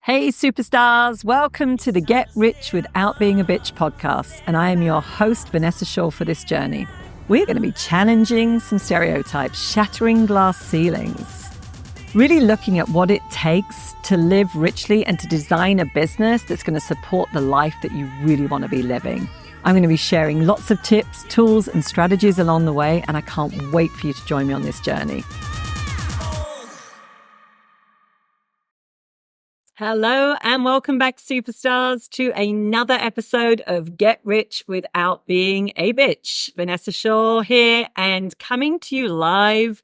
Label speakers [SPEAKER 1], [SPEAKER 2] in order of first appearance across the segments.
[SPEAKER 1] Hey superstars, welcome to the Get Rich Without Being a Bitch podcast, and I am your host Vanessa for this journey. We're going to be challenging some stereotypes, shattering glass ceilings, really looking at what it takes to live richly and to design a business that's going to support the life that you really want to be living. I'm going to be sharing lots of tips, tools, and strategies along the way, and I can't wait for you to join me on this journey. Hello and welcome back, superstars, to another episode of Get Rich Without Being a Bitch. Vanessa Shaw here and coming to you live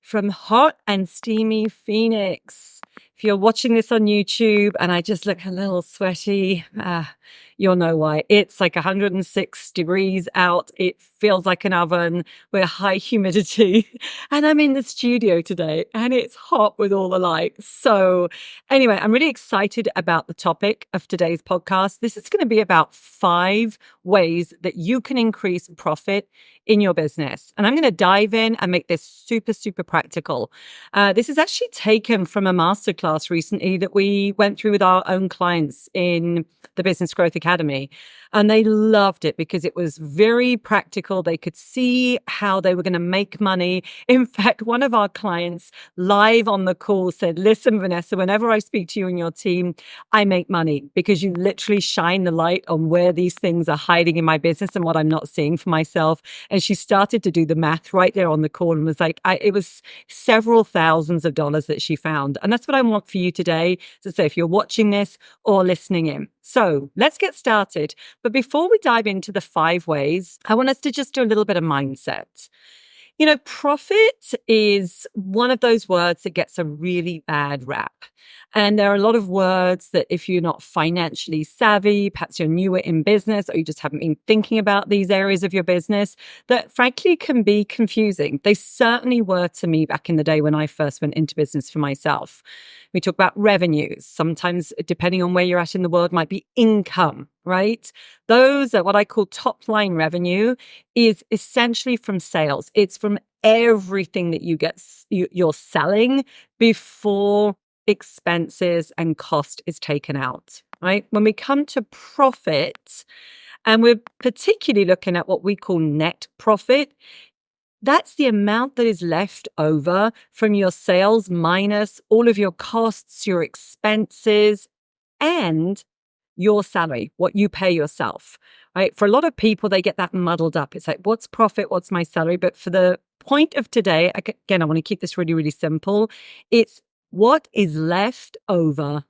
[SPEAKER 1] from hot and steamy Phoenix. If you're watching this on YouTube and I just look a little sweaty, you'll know why. It's like 106 degrees out. It feels like an oven with high humidity. And I'm in the studio today and it's hot with all the lights. So anyway, I'm really excited about the topic of today's podcast. This is going to be about 5 ways that you can increase profit in your business. And I'm going to dive in and make this super, super practical. This is actually taken from a masterclass recently that we went through with our own clients in the Business Growth Academy. And they loved it because it was very practical. They could see how they were going to make money. In fact, one of our clients live on the call said, listen, Vanessa, whenever I speak to you and your team, I make money because you literally shine the light on where these things are hiding in my business and what I'm not seeing for myself. And she started to do the math right there on the call and was like, it was several thousands of dollars that she found. And that's what I want for you today to say if you're watching this or listening in. So let's get started. But before we dive into the 5 ways, I want us to just do a little bit of mindset. You know, profit is one of those words that gets a really bad rap. And there are a lot of words that if you're not financially savvy, perhaps you're newer in business or you just haven't been thinking about these areas of your business, that frankly can be confusing. They certainly were to me back in the day when I first went into business for myself. We talk about revenues. Sometimes, depending on where you're at in the world, might be income, right? Those are what I call top line revenue is essentially from sales. It's from everything that you're selling before expenses and cost is taken out, right? When we come to profit, and we're particularly looking at what we call net profit, that's the amount that is left over from your sales minus all of your costs, your expenses, and your salary, what you pay yourself, right? For a lot of people, they get that muddled up. It's like, what's profit? What's my salary? But for the point of today, again, I want to keep this really, really simple. It's what is left over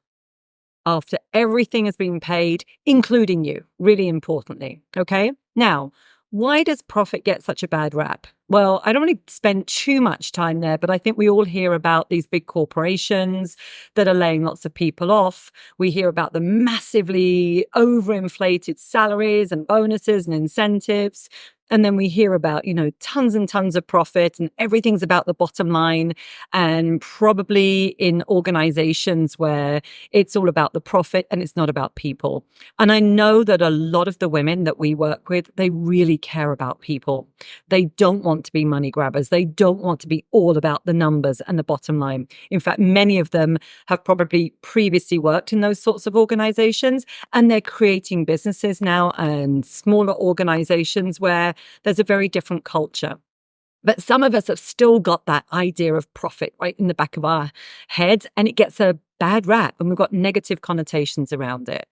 [SPEAKER 1] after everything has been paid, including you, really importantly, okay? Now, why does profit get such a bad rap? Well, I don't want to spend too much time there, but I think we all hear about these big corporations that are laying lots of people off. We hear about the massively overinflated salaries and bonuses and incentives. And then we hear about, tons and tons of profit and everything's about the bottom line. And probably in organizations where it's all about the profit and it's not about people. And I know that a lot of the women that we work with, they really care about people. They don't want to be money grabbers. They don't want to be all about the numbers and the bottom line. In fact, many of them have probably previously worked in those sorts of organizations and they're creating businesses now and smaller organizations where there's a very different culture. But some of us have still got that idea of profit right in the back of our head, and it gets a bad rap, and we've got negative connotations around it.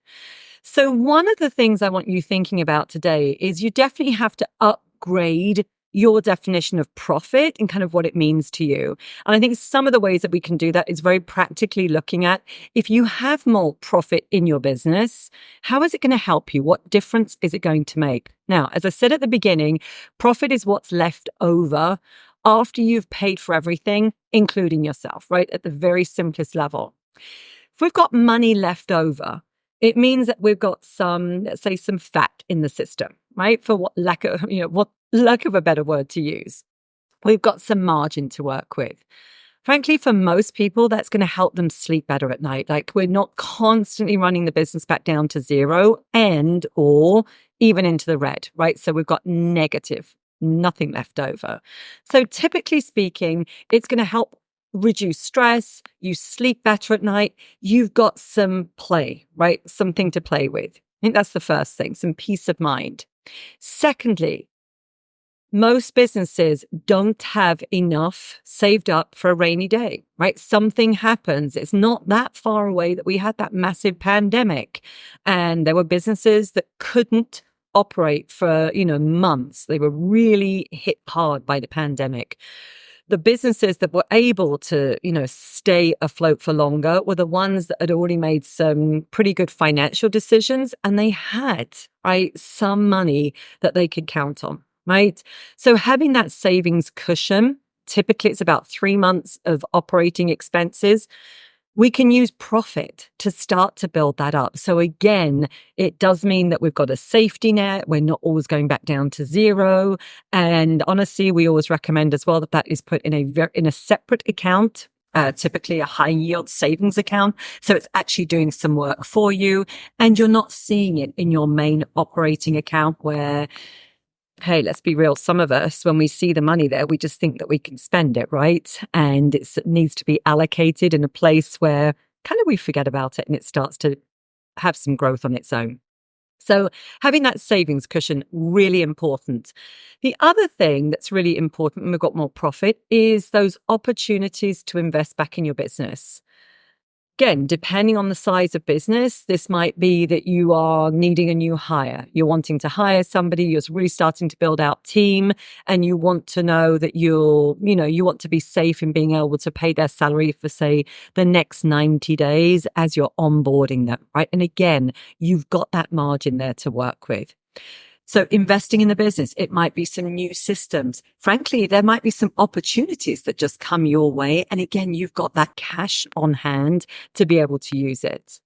[SPEAKER 1] So one of the things I want you thinking about today is you definitely have to upgrade your definition of profit and kind of what it means to you. And I think some of the ways that we can do that is very practically looking at if you have more profit in your business, how is it going to help you? What difference is it going to make? Now, as I said at the beginning, profit is what's left over after you've paid for everything, including yourself, right? At the very simplest level. If we've got money left over, it means that we've got some, let's say, some fat in the system, right? For what lack of a better word to use. We've got some margin to work with. Frankly, for most people, that's going to help them sleep better at night. Like we're not constantly running the business back down to zero and or even into the red, right? So we've got negative, nothing left over. So typically speaking, it's going to help reduce stress, you sleep better at night, you've got some play, right? Something to play with. I think that's the first thing, some peace of mind. Secondly, most businesses don't have enough saved up for a rainy day, right? Something happens. It's not that far away that we had that massive pandemic, and there were businesses that couldn't operate for, months. They were really hit hard by the pandemic. The businesses that were able to, stay afloat for longer were the ones that had already made some pretty good financial decisions, and they had, right, some money that they could count on, right? So having that savings cushion, typically it's about 3 months of operating expenses. We can use profit to start to build that up. So again, it does mean that we've got a safety net. We're not always going back down to zero. And honestly, we always recommend as well that that is put in a separate account, typically a high yield savings account. So it's actually doing some work for you, and you're not seeing it in your main operating account where, hey, let's be real. Some of us, when we see the money there, we just think that we can spend it, right? And it needs to be allocated in a place where kind of we forget about it and it starts to have some growth on its own. So having that savings cushion, really important. The other thing that's really important when we've got more profit is those opportunities to invest back in your business. Again, depending on the size of business, this might be that you are needing a new hire. You're wanting to hire somebody, you're really starting to build out team, and you want to know that you want to be safe in being able to pay their salary for, say, the next 90 days as you're onboarding them, right? And again, you've got that margin there to work with. So investing in the business, it might be some new systems. Frankly, there might be some opportunities that just come your way. And again, you've got that cash on hand to be able to use it.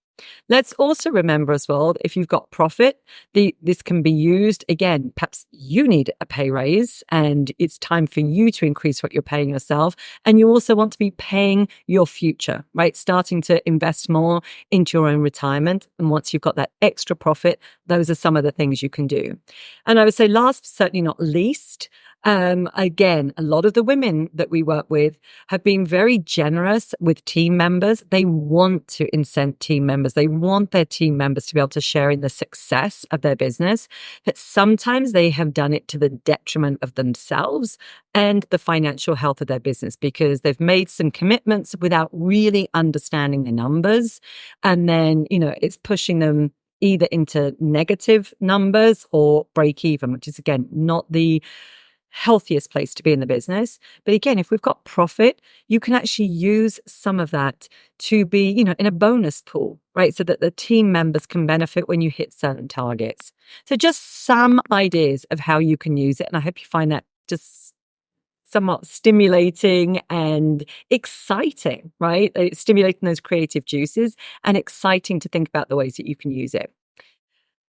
[SPEAKER 1] Let's also remember as well, that if you've got profit, this can be used. Again, perhaps you need a pay raise and it's time for you to increase what you're paying yourself. And you also want to be paying your future, right? Starting to invest more into your own retirement. And once you've got that extra profit, those are some of the things you can do. And I would say last, but certainly not least, again, a lot of the women that we work with have been very generous with team members. They want to incent team members. They want their team members to be able to share in the success of their business. But sometimes they have done it to the detriment of themselves and the financial health of their business because they've made some commitments without really understanding the numbers. And then, it's pushing them either into negative numbers or break even, which is, again, not the healthiest place to be in the business. But again, if we've got profit, you can actually use some of that to be, in a bonus pool, right? So that the team members can benefit when you hit certain targets. So just some ideas of how you can use it. And I hope you find that just somewhat stimulating and exciting, right? It's stimulating those creative juices and exciting to think about the ways that you can use it.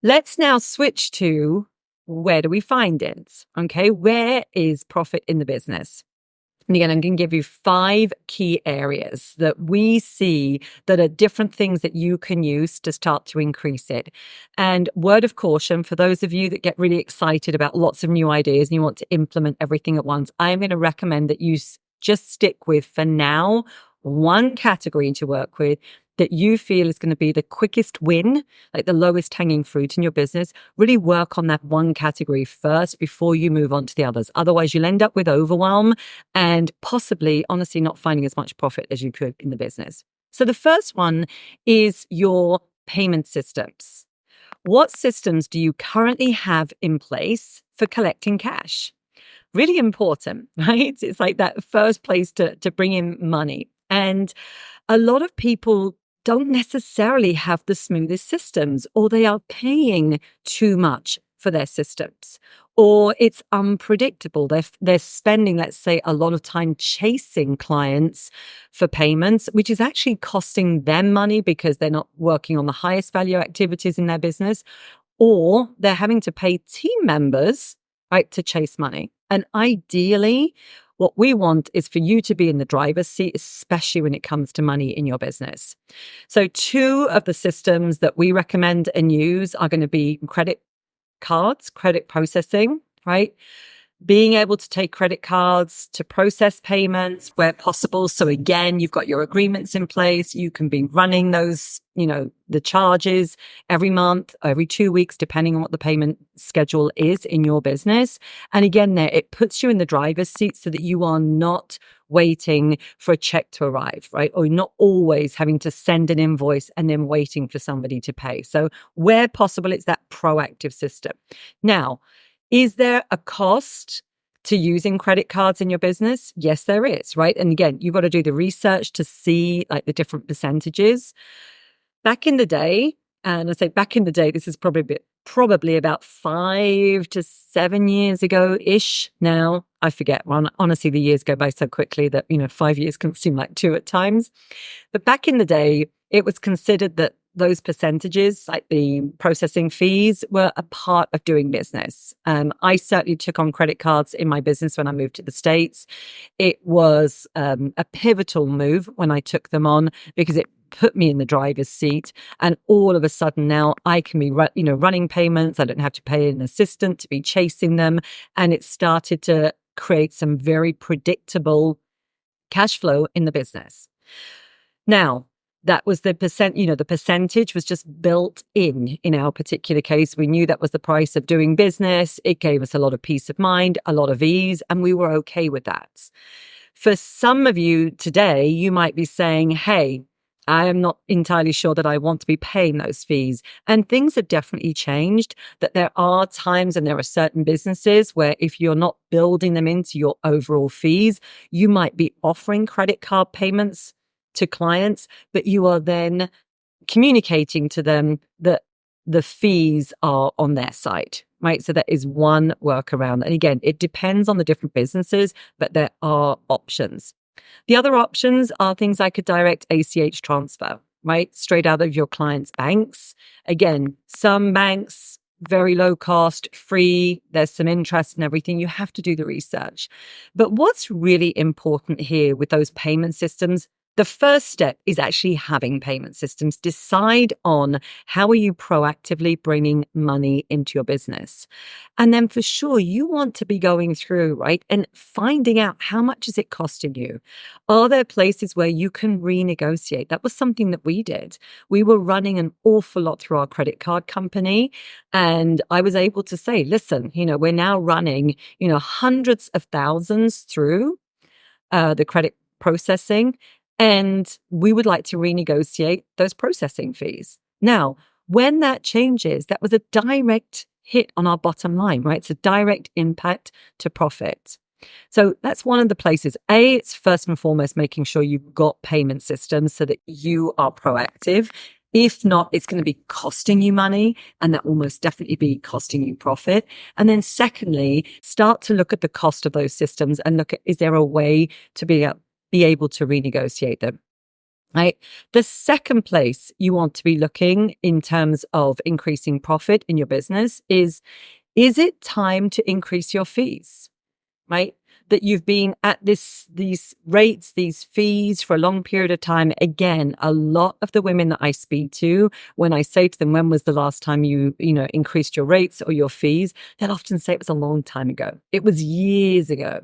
[SPEAKER 1] Let's now switch to, where do we find it? Okay, where is profit in the business? And again, I'm going to give you 5 key areas that we see that are different things that you can use to start to increase it. And word of caution, for those of you that get really excited about lots of new ideas and you want to implement everything at once, I'm going to recommend that you just stick with, for now, one category to work with that you feel is going to be the quickest win, like the lowest hanging fruit in your business. Really work on that one category first before you move on to the others. Otherwise, you'll end up with overwhelm and possibly, honestly, not finding as much profit as you could in the business. So the first one is your payment systems. What systems do you currently have in place for collecting cash? Really important, right? It's like that first place to bring in money. And a lot of people don't necessarily have the smoothest systems, or they are paying too much for their systems, or it's unpredictable. They're spending, let's say, a lot of time chasing clients for payments, which is actually costing them money because they're not working on the highest value activities in their business, or they're having to pay team members, right, to chase money. And ideally, what we want is for you to be in the driver's seat, especially when it comes to money in your business. So 2 of the systems that we recommend and use are going to be credit cards, credit processing, right? being able to take credit cards to process payments where possible. So again, you've got your agreements in place. You can be running those, the charges every month, every 2 weeks, depending on what the payment schedule is in your business. And again, there, it puts you in the driver's seat so that you are not waiting for a check to arrive, right? Or not always having to send an invoice and then waiting for somebody to pay. So where possible, it's that proactive system. Now, is there a cost to using credit cards in your business? Yes, there is, right? And again, you've got to do the research to see like the different percentages. Back in the day, and I say back in the day, this is probably about 5 to 7 years ago ish. Now I forget. Honestly, the years go by so quickly that 5 years can seem like 2 at times. But back in the day, it was considered that those percentages, like the processing fees, were a part of doing business. I certainly took on credit cards in my business when I moved to the States. It was a pivotal move when I took them on because it put me in the driver's seat. And all of a sudden now I can be, running payments. I don't have to pay an assistant to be chasing them. And it started to create some very predictable cash flow in the business. Now, that was the the percentage was just built in our particular case. We knew that was the price of doing business. It gave us a lot of peace of mind, a lot of ease, and we were okay with that. For some of you today, you might be saying, hey, I am not entirely sure that I want to be paying those fees. And things have definitely changed, that there are times and there are certain businesses where if you're not building them into your overall fees, you might be offering credit card payments to clients, but you are then communicating to them that the fees are on their side, right? So that is one workaround. And again, it depends on the different businesses, but there are options. The other options are things like a direct ACH transfer, right? Straight out of your client's banks. Again, some banks, very low cost, free. There's some interest and everything. You have to do the research. But what's really important here with those payment systems, the first step is actually having payment systems. Decide on how are you proactively bringing money into your business. And then for sure, you want to be going through, right, and finding out how much is it costing you? Are there places where you can renegotiate? That was something that we did. We were running an awful lot through our credit card company. And I was able to say, listen, we're now running, hundreds of thousands through the credit processing. And we would like to renegotiate those processing fees. Now, when that changes, that was a direct hit on our bottom line, right? It's a direct impact to profit. So that's one of the places. It's first and foremost making sure you've got payment systems so that you are proactive. If not, it's going to be costing you money, and that will most definitely be costing you profit. And then secondly, start to look at the cost of those systems and look at, is there a way to be able to renegotiate them, right? The second place you want to be looking in terms of increasing profit in your business is it time to increase your fees, right? That you've been at these rates, these fees for a long period of time. Again, a lot of the women that I speak to, when I say to them, when was the last time you increased your rates or your fees? They'll often say it was a long time ago. It was years ago.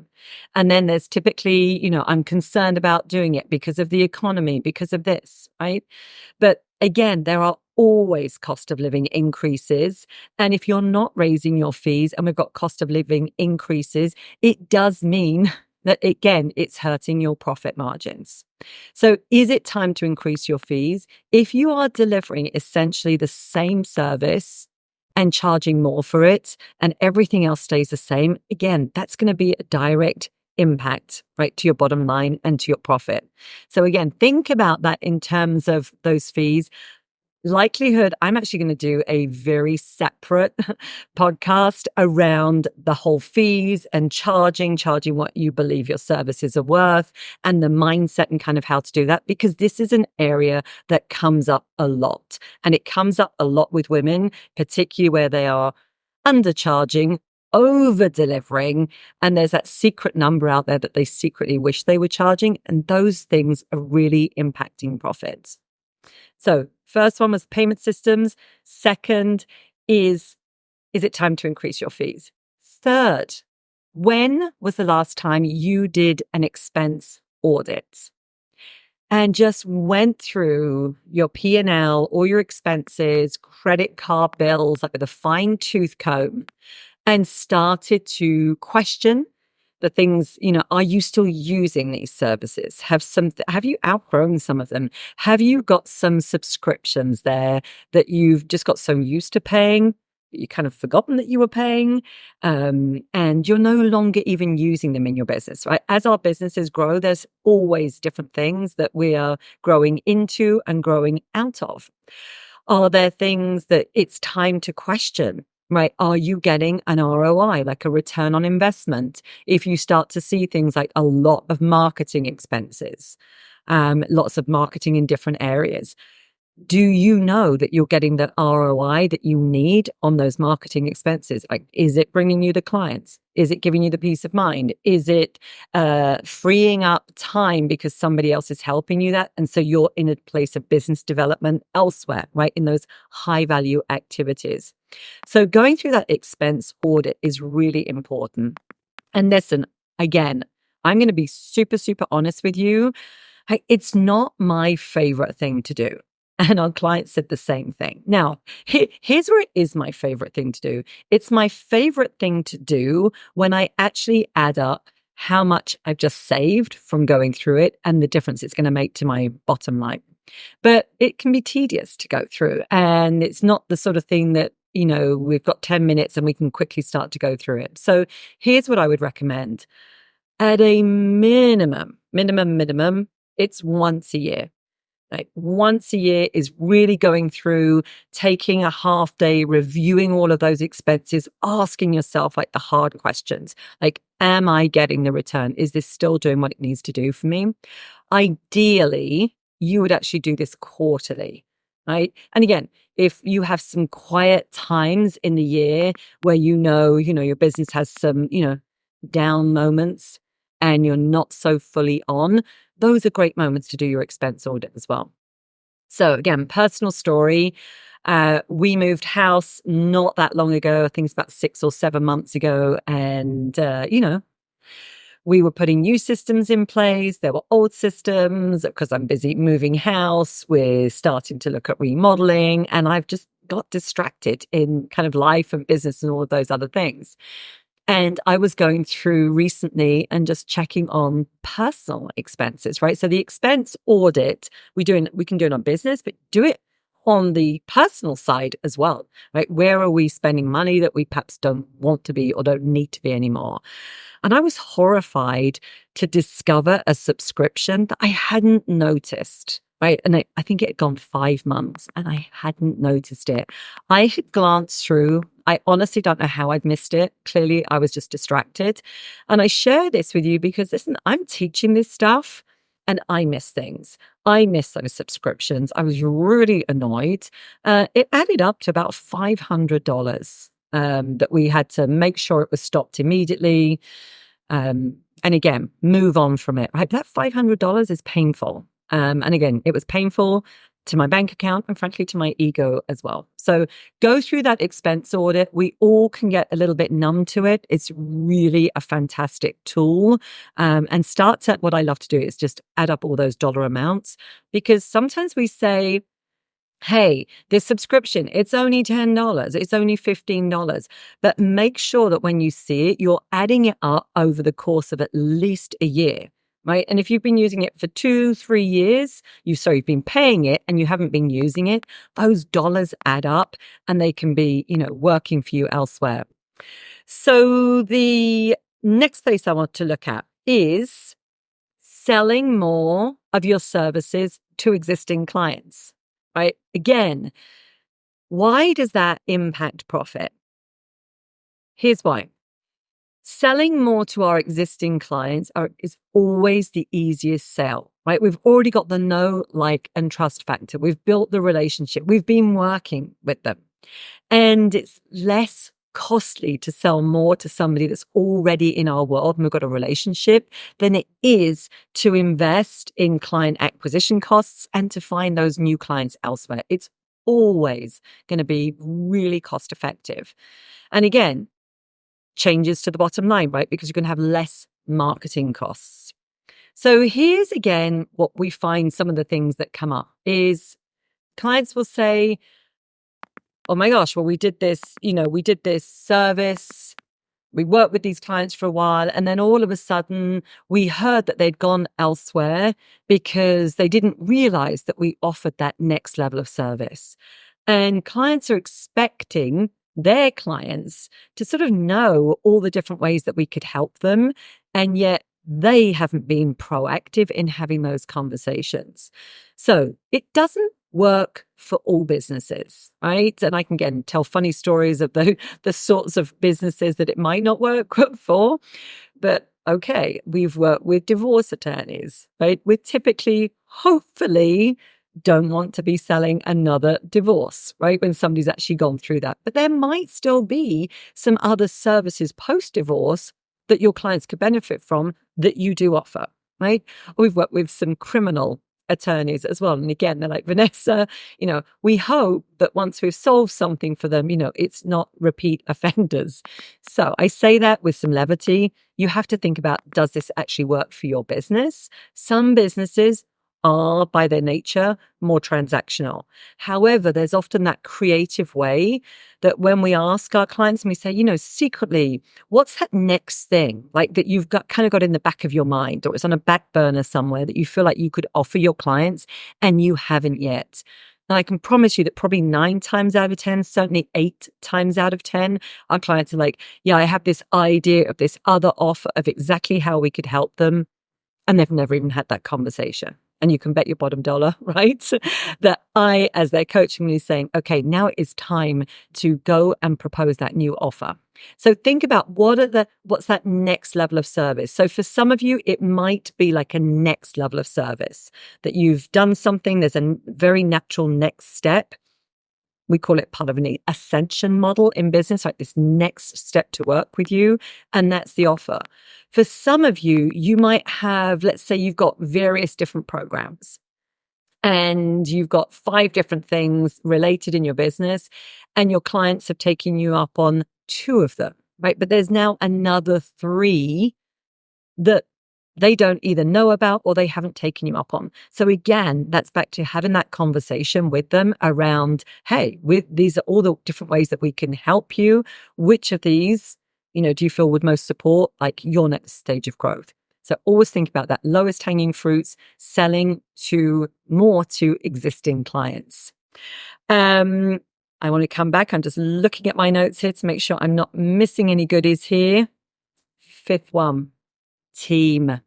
[SPEAKER 1] And then there's typically, I'm concerned about doing it because of the economy, because of this, right? But again, there are always cost of living increases. And if you're not raising your fees and we've got cost of living increases, it does mean that, again, it's hurting your profit margins. So is it time to increase your fees? If you are delivering essentially the same service and charging more for it and everything else stays the same, again, that's going to be a direct impact, right, to your bottom line and to your profit. So again, think about that in terms of those fees. Likelihood, I'm actually going to do a very separate podcast around the whole fees and charging what you believe your services are worth and the mindset and kind of how to do that, because this is an area that comes up a lot. And it comes up a lot with women, particularly where they are undercharging, over delivering, and there's that secret number out there that they secretly wish they were charging, and those things are really impacting profits. So first one was payment systems. Second is it time to increase your fees? Third, When was the last time you did an expense audit and just went through your P&L, all your expenses, credit card bills, like with a fine tooth comb, and started to question the things, are you still using these services? Have you outgrown some of them? Have you got some subscriptions there that you've just got so used to paying that you kind of forgotten that you were paying, and you're no longer even using them in your business, right? As our businesses grow, there's always different things that we are growing into and growing out of. Are there things that it's time to question? Right. Are you getting an ROI, like a return on investment? If you start to see things like a lot of marketing expenses, lots of marketing in different areas, do you know that you're getting the ROI that you need on those marketing expenses? Like, is it bringing you the clients? Is it giving you the peace of mind? Is it freeing up time because somebody else is helping you that? And so you're in a place of business development elsewhere, right? In those high value activities. So going through that expense audit is really important. And listen, again, I'm going to be super, super honest with you. It's not my favorite thing to do. And our clients said the same thing. Now, here's where it is my favorite thing to do. It's my favorite thing to do when I actually add up how much I've just saved from going through it and the difference it's going to make to my bottom line. But it can be tedious to go through. And it's not the sort of thing that, we've got 10 minutes and we can quickly start to go through it. So here's what I would recommend. At a minimum, it's once a year. Like once a year is really going through, taking a half day, reviewing all of those expenses, asking yourself like the hard questions. Like, am I getting the return? Is this still doing what it needs to do for me? Ideally, you would actually do this quarterly, right? And again, if you have some quiet times in the year where your business has some, down moments and you're not so fully on, those are great moments to do your expense audit as well. So again, personal story. We moved house not that long ago. I think it's about 6 or 7 months ago. And, we were putting new systems in place. There were old systems because I'm busy moving house. We're starting to look at remodeling. And I've just got distracted in kind of life and business and all of those other things. And I was going through recently and just checking on personal expenses, right? So the expense audit, we can do it on business, but do it on the personal side as well, right? Where are we spending money that we perhaps don't want to be or don't need to be anymore? And I was horrified to discover a subscription that I hadn't noticed. Right. And I think it had gone 5 months and I hadn't noticed it. I had glanced through. I honestly don't know how I'd missed it. Clearly, I was just distracted. And I share this with you because, listen, I'm teaching this stuff and I miss things. I miss those subscriptions. I was really annoyed. It added up to about $500 that we had to make sure it was stopped immediately. And again, move on from it. Right? That $500 is painful. And again, it was painful to my bank account and frankly to my ego as well. So go through that expense audit. We all can get a little bit numb to it. It's really a fantastic tool. And what I love to do is just add up all those dollar amounts, because sometimes we say, hey, this subscription, it's only $10, it's only $15. But make sure that when you see it, you're adding it up over the course of at least a year. Right. And if you've been using it for 2-3 years, you've been paying it and you haven't been using it, those dollars add up and they can be, working for you elsewhere. So the next place I want to look at is selling more of your services to existing clients. Right. Again, why does that impact profit? Here's why. Selling more to our existing clients is always the easiest sell, right? We've already got the know, like, and trust factor. We've built the relationship. We've been working with them. And it's less costly to sell more to somebody that's already in our world and we've got a relationship than it is to invest in client acquisition costs and to find those new clients elsewhere. It's always going to be really cost effective. And again, changes to the bottom line, right? Because you're going to have less marketing costs. So here's again what we find, some of the things that come up is clients will say, oh my gosh, well, we did this service. We worked with these clients for a while, and then all of a sudden we heard that they'd gone elsewhere because they didn't realize that we offered that next level of service. And clients are expecting their clients to sort of know all the different ways that we could help them. And yet they haven't been proactive in having those conversations. So it doesn't work for all businesses, right? And I can again tell funny stories of the sorts of businesses that it might not work for. But okay, we've worked with divorce attorneys, right? We typically, hopefully, don't want to be selling another divorce, right? When somebody's actually gone through that. But there might still be some other services post-divorce that your clients could benefit from that you do offer, right? We've worked with some criminal attorneys as well. And again, they're like, Vanessa, we hope that once we've solved something for them, it's not repeat offenders. So I say that with some levity. You have to think about, does this actually work for your business? Some businesses are by their nature more transactional. However, there's often that creative way that when we ask our clients and we say, secretly, what's that next thing like that you've got in the back of your mind, or it's on a back burner somewhere that you feel like you could offer your clients and you haven't yet. And I can promise you that probably 9 times out of 10, certainly 8 times out of 10, our clients are like, yeah, I have this idea of this other offer of exactly how we could help them. And they've never even had that conversation. And you can bet your bottom dollar, right? That I, as their coaching me, saying, okay, now it is time to go and propose that new offer. So think about what's that next level of service. So for some of you, it might be like a next level of service that you've done something. There's a very natural next step. We call it part of an ascension model in business, like this next step to work with you. And that's the offer. For some of you, you might have, let's say you've got various different programs and you've got 5 different things related in your business and your clients have taken you up on 2 of them, right? But there's now another 3 that they don't either know about or they haven't taken you up on. So again, that's back to having that conversation with them around, hey, these are all the different ways that we can help you. Which of these, do you feel would most support like your next stage of growth? So always think about that lowest hanging fruits, selling more to existing clients. I want to come back. I'm just looking at my notes here to make sure I'm not missing any goodies here. 5th one, team.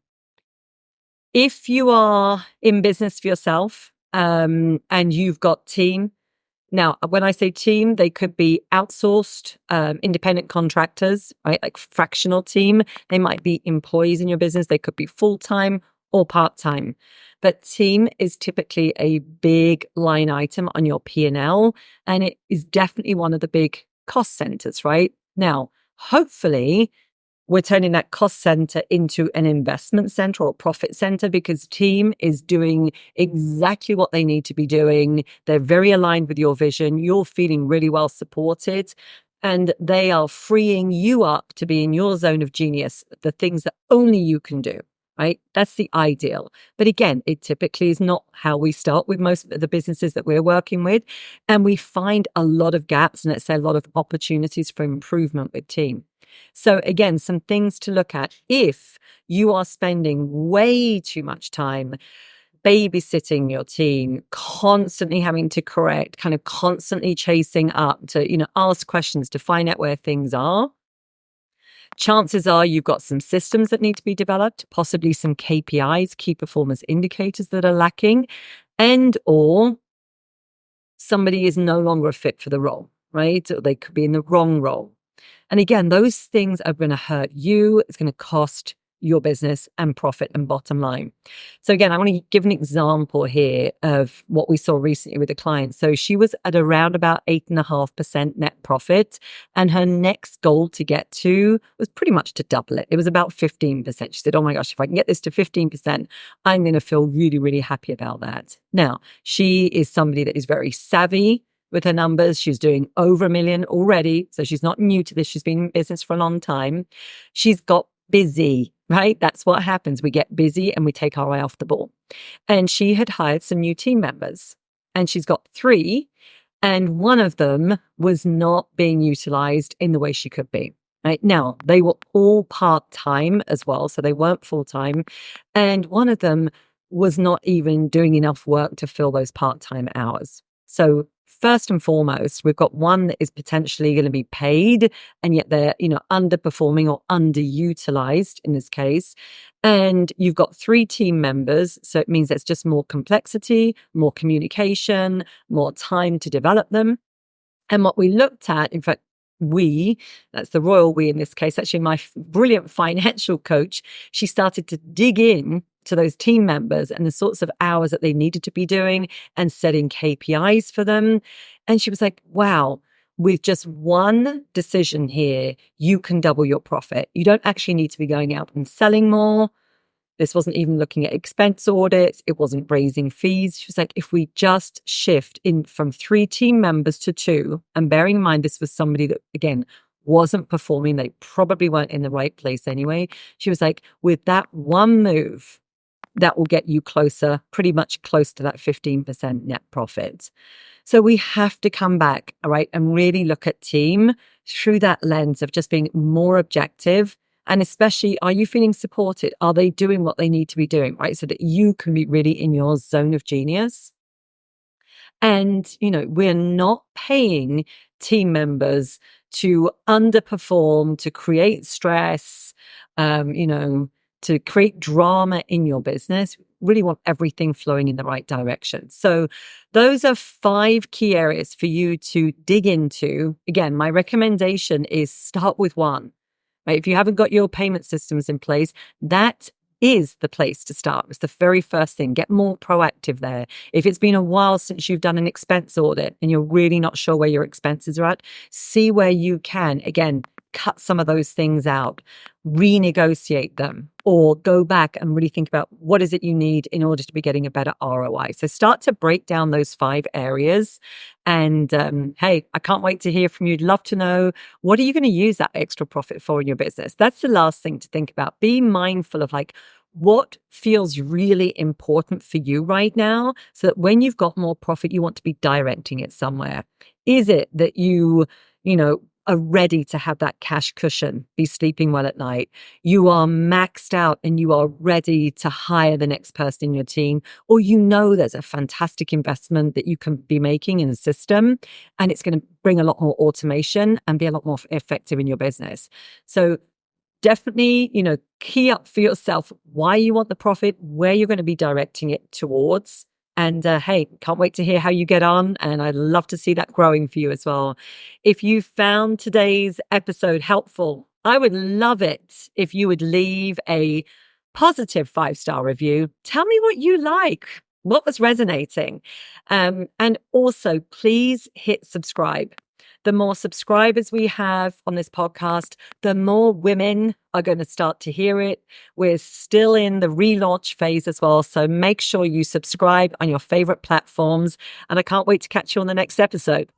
[SPEAKER 1] If you are in business for yourself and you've got team, now when I say team, they could be outsourced, independent contractors, right? Like fractional team. They might be employees in your business. They could be full-time or part-time. But team is typically a big line item on your P&L, and it is definitely one of the big cost centers, right? Now, hopefully, we're turning that cost center into an investment center or profit center because team is doing exactly what they need to be doing. They're very aligned with your vision. You're feeling really well supported and they are freeing you up to be in your zone of genius, the things that only you can do, right? That's the ideal. But again, it typically is not how we start with most of the businesses that we're working with. And we find a lot of gaps and let's say a lot of opportunities for improvement with team. So again, some things to look at if you are spending way too much time babysitting your team, constantly having to correct, kind of constantly chasing up to, ask questions to find out where things are. Chances are you've got some systems that need to be developed, possibly some KPIs, key performance indicators that are lacking, and or somebody is no longer a fit for the role, right? Or they could be in the wrong role. And again, those things are going to hurt you. It's going to cost your business and profit and bottom line. So again, I want to give an example here of what we saw recently with a client. So she was at around about 8.5% net profit. And her next goal to get to was pretty much to double it. It was about 15%. She said, oh my gosh, if I can get this to 15%, I'm going to feel really, really happy about that. Now, she is somebody that is very savvy with her numbers. She's doing over 1 million already. So she's not new to this. She's been in business for a long time. She's got busy, right? That's what happens. We get busy and we take our eye off the ball. And she had hired some new team members, and she's got 3, and one of them was not being utilized in the way she could be. Right now, they were all part-time as well, so they weren't full-time. And one of them was not even doing enough work to fill those part-time hours. So first and foremost, we've got one that is potentially going to be paid, and yet they're, underperforming or underutilized in this case. And you've got 3 team members. So it means there's just more complexity, more communication, more time to develop them. And what we looked at, in fact, that's the royal we in this case, actually my brilliant financial coach, she started to dig in to those team members and the sorts of hours that they needed to be doing and setting KPIs for them. And she was like, wow, with just one decision here, you can double your profit. You don't actually need to be going out and selling more. This wasn't even looking at expense audits. It wasn't raising fees. She was like, if we just shift in from 3 team members to 2, and bearing in mind, this was somebody that, again, wasn't performing. They probably weren't in the right place anyway. She was like, with that one move, that will get you closer, pretty much close to that 15% net profit. So we have to come back, all right, and really look at team through that lens of just being more objective. And especially, are you feeling supported? Are they doing what they need to be doing, right? So that you can be really in your zone of genius. And, we're not paying team members to underperform, to create stress, to create drama in your business. Really want everything flowing in the right direction. So those are 5 key areas for you to dig into. Again, my recommendation is start with one. Right? If you haven't got your payment systems in place, that is the place to start. It's the very first thing. Get more proactive there. If it's been a while since you've done an expense audit and you're really not sure where your expenses are at, see where you can, again, cut some of those things out, renegotiate them, or go back and really think about what is it you need in order to be getting a better ROI. So start to break down those 5 areas. And hey, I can't wait to hear from you. I'd love to know, what are you going to use that extra profit for in your business? That's the last thing to think about. Be mindful of what feels really important for you right now, so that when you've got more profit, you want to be directing it somewhere. Is it that you are ready to have that cash cushion, be sleeping well at night? You are maxed out and you are ready to hire the next person in your team, or there's a fantastic investment that you can be making in a system, and it's going to bring a lot more automation and be a lot more effective in your business. So definitely, key up for yourself why you want the profit, where you're going to be directing it towards. And hey, can't wait to hear how you get on. And I'd love to see that growing for you as well. If you found today's episode helpful, I would love it if you would leave a positive 5-star review. Tell me what you like, what was resonating. And also, please hit subscribe. The more subscribers we have on this podcast, the more women are going to start to hear it. We're still in the relaunch phase as well. So make sure you subscribe on your favorite platforms. And I can't wait to catch you on the next episode.